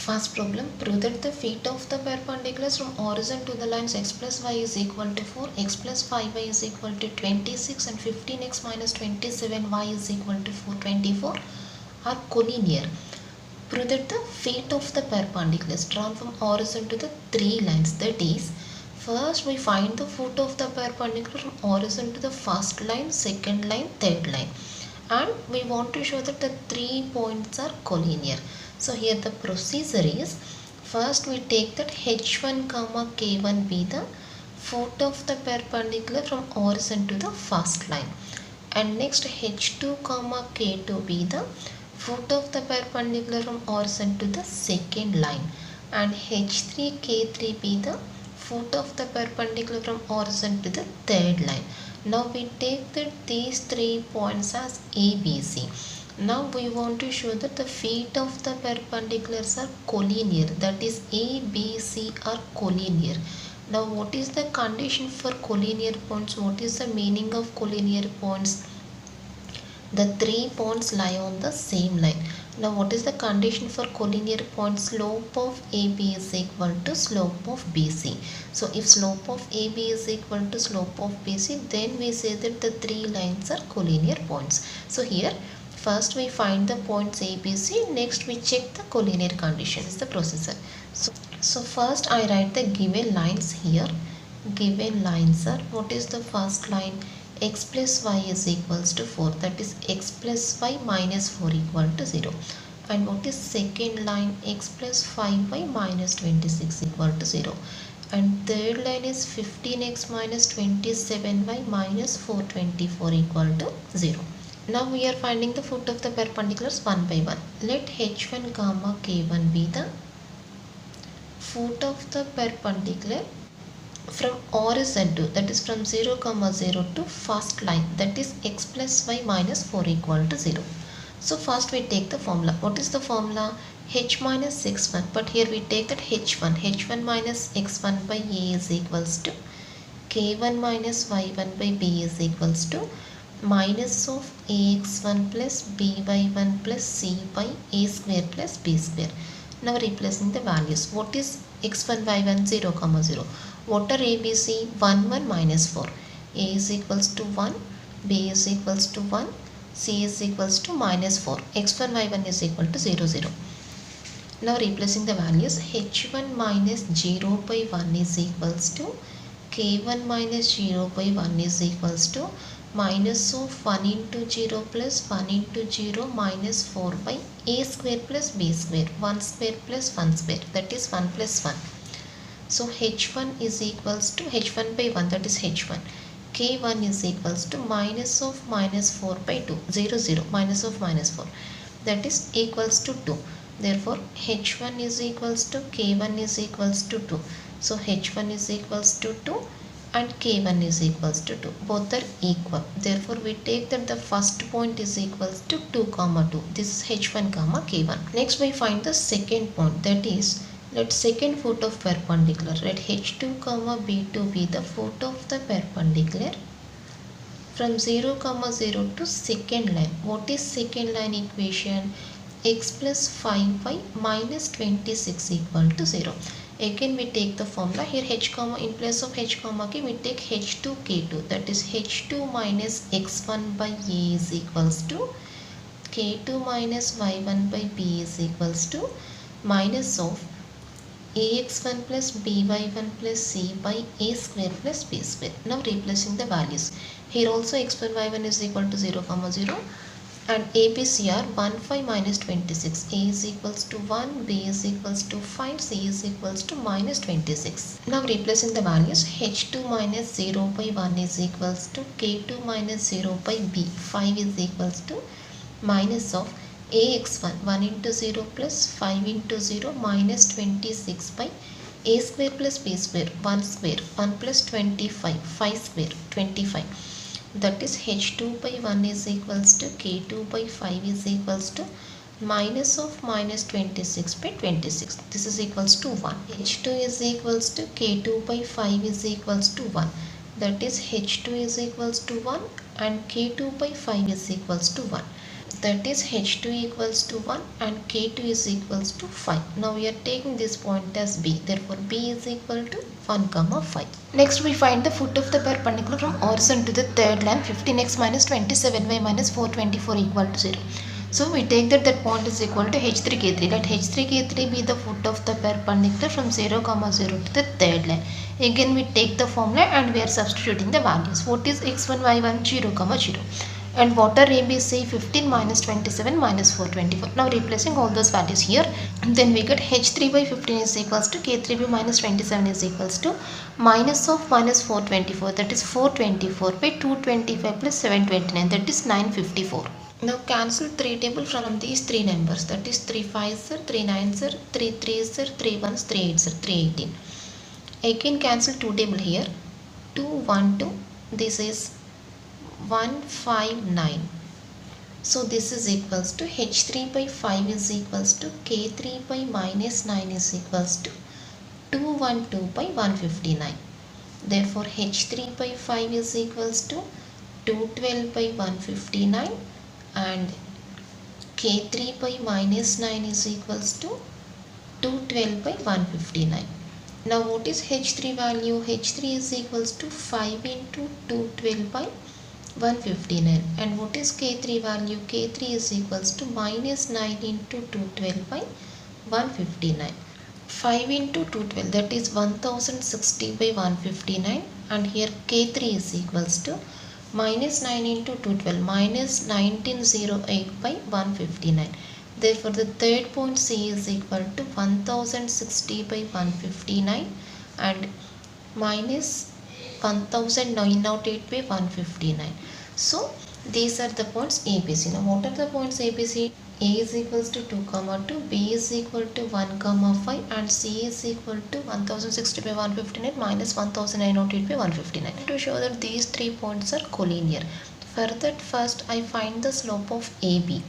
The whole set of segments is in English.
First problem, prove that the feet of the perpendiculars from origin to the lines x plus y is equal to 4, x plus 5y is equal to 26 and 15x minus 27y is equal to 424 are collinear. Prove that the feet of the perpendiculars drawn from origin to the three lines, that is, first we find the foot of the perpendicular from origin to the first line, second line, third line, and we want to show that the 3 points are collinear. So here the procedure is, first we take that h1 comma k1 be the foot of the perpendicular from origin to the first line, and next h2 comma k2 be the foot of the perpendicular from origin to the second line, and h3 k3 be the foot of the perpendicular from origin to the third line. Now we take that these 3 points as A, B, C. Now we want to show that the feet of the perpendiculars are collinear, that is A, B, C are collinear. Now what is the condition for collinear points? What is the meaning of collinear points? The 3 points lie on the same line. Now what is the condition for collinear point? Slope of AB is equal to slope of BC. So if slope of AB is equal to slope of BC, then we say that the 3 lines are collinear points. So here first we find the points ABC, next we check the collinear condition is the procedure. So first I write the given lines here. Given lines are, what is the first line? X plus y is equals to 4, that is x plus y minus 4 equal to 0. And what is second line? X plus 5y minus 26 equal to 0. And third line is 15x minus 27y minus 424 equal to 0. Now we are finding the foot of the perpendiculars one by one. Let h1 comma k1 be the foot of the perpendicular from origin to, that is from 0 comma 0 to first line, that is x plus y minus 4 equal to 0. So first we take the formula. What is the formula? H minus x1, but here we take that h1 minus x1 by a is equals to k1 minus y1 by b is equals to minus of ax1 plus by1 plus c by a square plus b square. Now replacing the values. What is x1 y1? 0 comma 0. What are ABC? 1 1 minus 4. A is equals to 1, B is equals to 1, C is equals to minus 4. x1 y1 is equal to 0 0. Now replacing the values, h1 minus 0 by 1 is equals to k1 minus 0 by 1 is equals to minus of 1 into 0 plus 1 into 0 minus 4 by a square plus b square, 1 square plus 1 square, that is 1 plus 1. So h1 is equals to h1 by 1, that is h1. k1 is equals to minus of minus 4 by 2, 0 0, minus of minus 4, that is equals to 2. Therefore h1 is equals to k1 is equals to 2. So h1 is equals to 2 and k1 is equals to 2. Both are equal. Therefore we take that the first point is equals to 2 comma 2. This is h1 comma k1. Next we find the second point, that is, let second foot of perpendicular, let h2 comma b2 be the foot of the perpendicular from 0 comma 0 to second line. What is second line equation? X plus 5y minus 26 equal to 0. Again we take the formula. Here h comma, in place of h comma k we take h2 k2, that is h2 minus x1 by a is equals to k2 minus y1 by b is equals to minus of ax1 plus by1 plus c by a square plus b square. Now replacing the values. Here also x1 y1 is equal to 0 comma 0 and ABC are 1 5 minus 26. A is equals to 1, B is equals to 5, C is equals to minus 26. Now replacing the values, h2 minus 0 by 1 is equals to k2 minus 0 by b, 5 is equals to minus of ax1, 1 into 0 plus 5 into 0 minus 26 by a square plus b square, 1 square, 1 plus 25, 5 square, 25. That is h2 by 1 is equals to k2 by 5 is equals to minus of minus 26 by 26. This is equals to 1. h2 is equals to k2 by 5 is equals to 1. That is h2 is equals to 1 and k2 by 5 is equals to 1. that is h2 equals to 1 and k2 is equals to 5. Now we are taking this point as b, therefore b is equal to 1 comma 5. Next we find the foot of the perpendicular from origin to the third line 15x minus 27y minus 424 equal to 0. So we take that point is equal to h3k3. Let h3k3 be the foot of the perpendicular from 0 comma 0 to the third line. Again we take the formula and we are substituting the values. What is x1 y1 0 comma 0. And what are ABC? 15 minus 27 minus 424. Now replacing all those values here, then we get h3 by 15 is equals to k3 by minus 27 is equals to minus of minus 424, that is 424 by 225 plus 729, that is 954. Now cancel 3 table from these 3 numbers, that is 3 5s are 3 9s are 3 3s are 3 1s 3 8s are 318. Again cancel 2 table here, 2 1 2, this is 159. So this is equals to h3 by 5 is equals to k3 by minus 9 is equals to 212 by 159. Therefore h3 by 5 is equals to 212 by 159 and k3 by minus 9 is equals to 212 by 159. Now what is h3 value? h3 is equals to 5 into 212 by 159. And what is k3 value? k3 is equals to minus 9 into 212 by 159. 5 into 212, that is 1060 by 159, and here k3 is equals to minus 9 into 212 minus 1908 by 159. Therefore the third point C is equal to 1060 by 159 and minus 1908 by 159. So these are the points ABC. Now what are the points ABC? A is equals to 2 comma 2, B is equal to 1 comma 5 and C is equal to 1060 by 159 minus 1908 by 159. To show that these 3 points are collinear. For that first I find the slope of AB.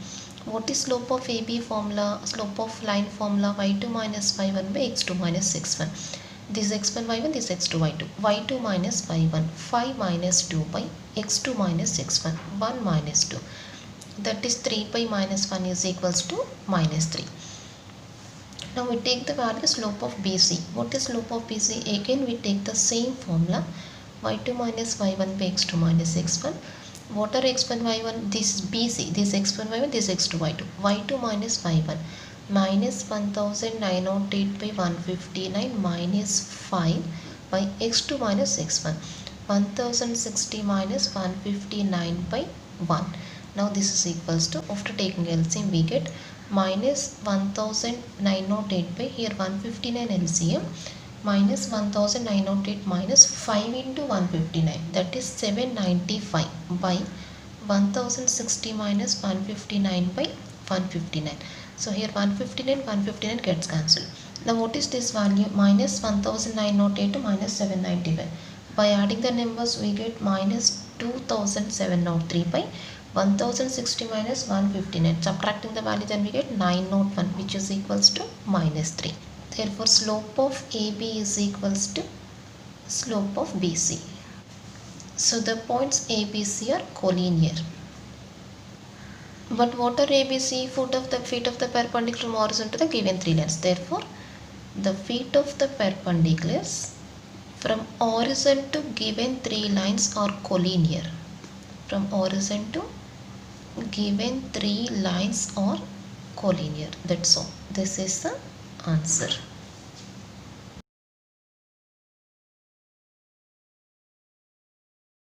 What is slope of AB formula? Slope of line formula y2 minus y1 by x2 minus x1. This x1 y1, this x2 y2. y2 minus y1, 5 minus 2 by x2 minus x1, 1 minus 2. That is 3 by minus 1 is equals to minus 3. Now we take the value slope of BC. What is slope of BC? Again we take the same formula, y2 minus y1 by x2 minus x1. What are x1 y1? This is BC, this x1 y1, this x2 y2. y2 minus y1 minus 1908 by 159 minus 5 by x2 minus x1, 1060 minus 159 by 1. Now this is equals to, after taking LCM we get minus 1908 by here 159 LCM minus 1908 minus 5 into 159, that is 795 by 1060 minus 159 by 159. So here 159 gets cancelled. Now what is this value? Minus 1908 to minus 795. By adding the numbers we get minus 2703 by 1060 minus 159. Subtracting the value then we get 901, which is equals to minus 3. Therefore slope of AB is equals to slope of BC. So the points ABC are collinear. But what are ABC? Feet of the perpendicular from origin to the given 3 lines. Therefore the feet of the perpendiculars from origin to given 3 lines are collinear. From origin to given 3 lines are collinear. That's all. This is the answer.